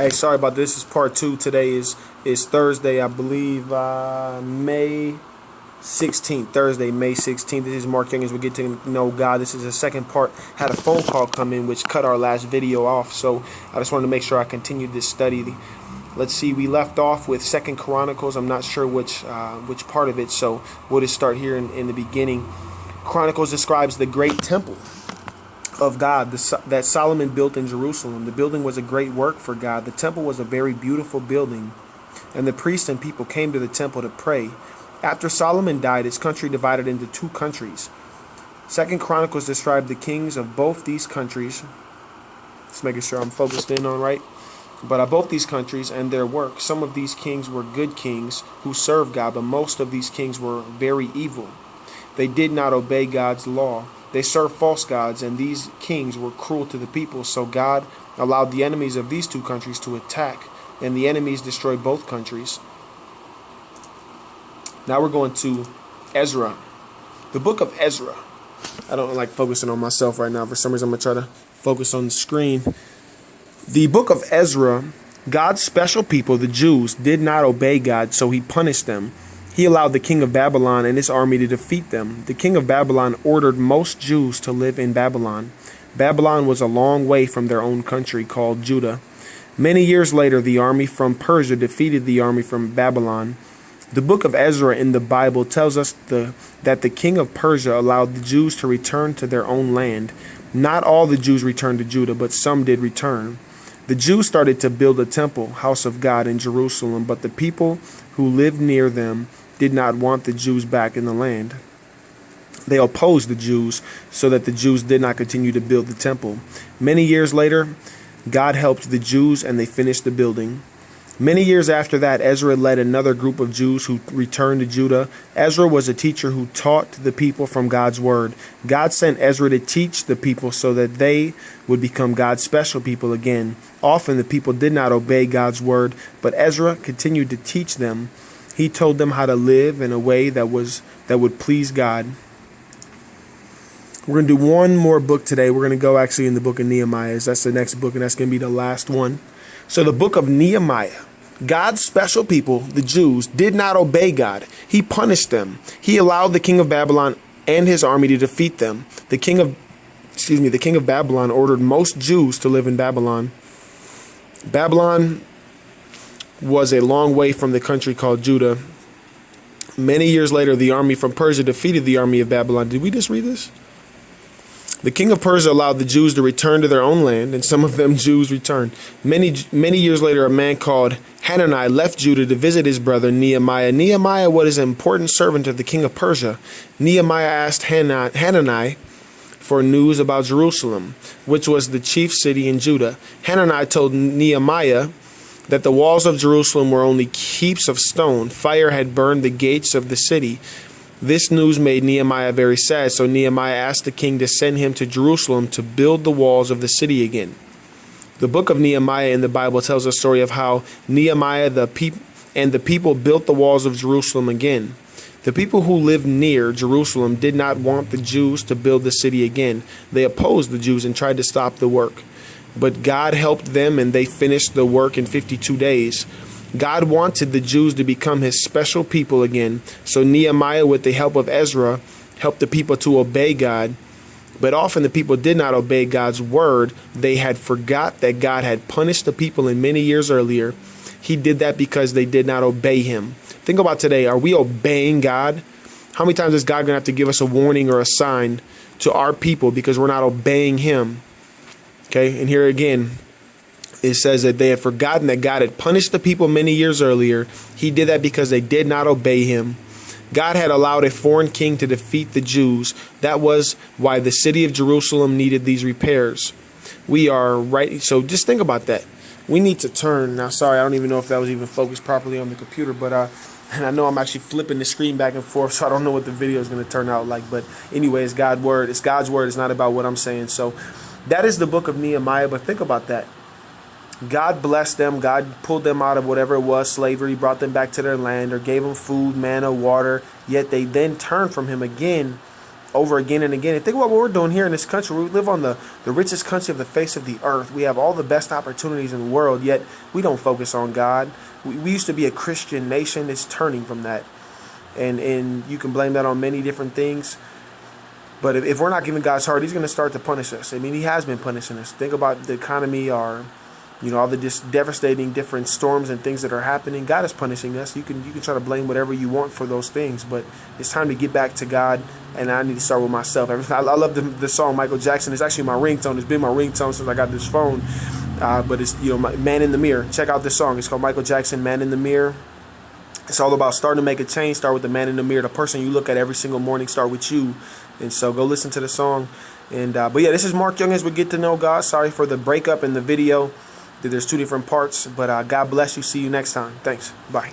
Hey, sorry about this. This is part two. Today is Thursday, I believe, May 16th. Thursday, May 16th. This is Mark Young as we get to know God. This is the second part. Had a phone call come in which cut our last video off, so I just wanted to make sure I continued this study. Let's see. We left off with 2 Chronicles. I'm not sure which part of it, so we'll just start here in the beginning. Chronicles describes the great temple of God that Solomon built in Jerusalem. The building was a great work for God. The temple was a very beautiful building, and the priests and people came to the temple to pray. After Solomon died, his country divided into two countries. 2 Chronicles described the kings of both these countries. Just making sure I'm focused in on right. But both these countries and their work. Some of these kings were good kings who served God, but most of these kings were very evil. They did not obey God's law. They served false gods, and these kings were cruel to the people. So God allowed the enemies of these two countries to attack, and the enemies destroyed both countries. Now we're going to Ezra. The book of Ezra. I don't like focusing on myself right now. For some reason, I'm going to try to focus on the screen. The book of Ezra, God's special people, the Jews, did not obey God, so he punished them. He allowed the king of Babylon and his army to defeat them. The king of Babylon ordered most Jews to live in Babylon. Babylon was a long way from their own country called Judah. Many years later, the army from Persia defeated the army from Babylon. The book of Ezra in the Bible tells us that the king of Persia allowed the Jews to return to their own land. Not all the Jews returned to Judah, but some did return. The Jews started to build a temple, house of God in Jerusalem, but the people who lived near them did not want the Jews back in the land. They opposed the Jews so that the Jews did not continue to build the temple. Many years later, God helped the Jews and they finished the building. Many years after that, Ezra led another group of Jews who returned to Judah. Ezra was a teacher who taught the people from God's word. God sent Ezra to teach the people so that they would become God's special people again. Often the people did not obey God's word, but Ezra continued to teach them. He told them how to live in a way that would please God. We're going to do one more book today. We're going to go actually in the book of Nehemiah. That's the next book, and that's going to be the last one. So the book of Nehemiah. God's special people, the Jews, did not obey God. He punished them. He allowed the king of Babylon and his army to defeat them. The king of Babylon ordered most Jews to live in Babylon. Babylon was a long way from the country called Judah. Many years later, the army from Persia defeated the army of Babylon. Did we just read this? The king of Persia allowed the Jews to return to their own land, and some of them Jews returned. Many years later, a man called Hanani left Judah to visit his brother Nehemiah. Nehemiah was an important servant of the king of Persia. Nehemiah asked Hanani for news about Jerusalem, which was the chief city in Judah. Hanani told Nehemiah that the walls of Jerusalem were only heaps of stone. Fire had burned the gates of the city. This news made Nehemiah very sad, so Nehemiah asked the king to send him to Jerusalem to build the walls of the city again. The book of Nehemiah in the Bible tells a story of how Nehemiah and the people built the walls of Jerusalem again. The people who lived near Jerusalem did not want the Jews to build the city again. They opposed the Jews and tried to stop the work. But God helped them, and they finished the work in 52 days. God wanted the Jews to become his special people again. So Nehemiah, with the help of Ezra, helped the people to obey God. But often the people did not obey God's word. They had forgot that God had punished the people in many years earlier. He did that because they did not obey him. Think about today. Are we obeying God? How many times is God going to have to give us a warning or a sign to our people because we're not obeying him? Okay, and here again, it says that they had forgotten that God had punished the people many years earlier. He did that because they did not obey him. God had allowed a foreign king to defeat the Jews. That was why the city of Jerusalem needed these repairs. We are right. So just think about that. We need to turn. Now, sorry, I don't even know if that was even focused properly on the computer, but and I know I'm actually flipping the screen back and forth, so I don't know what the video is going to turn out like. But anyway, it's God's word. It's God's word. It's not about what I'm saying. So that is the book of Nehemiah. But think about that. God blessed them. God pulled them out of whatever it was, slavery, brought them back to their land, or gave them food, manna, water. Yet they then turned from him again over again and again. And think about what we're doing here in this country. We live on the richest country of the face of the earth. We have all the best opportunities in the world, yet we don't focus on God. We used to be a Christian nation. It's turning from that. And you can blame that on many different things. But if we're not giving God's heart, he's going to start to punish us. I mean, he has been punishing us. Think about the economy, or all the devastating different storms and things that are happening. God is punishing us. You can try to blame whatever you want for those things, but it's time to get back to God, and I need to start with myself. I love the song Michael Jackson. It's actually my ringtone. It's been my ringtone since I got this phone. But it's Man in the Mirror. Check out this song. It's called Michael Jackson, Man in the Mirror. It's all about starting to make a change. Start with the man in the mirror, the person you look at every single morning. Start with you. And so go listen to the song. And but yeah, this is Mark Young as we get to know God. Sorry for the breakup in the video. There's two different parts, but God bless you. See you next time. Thanks. Bye.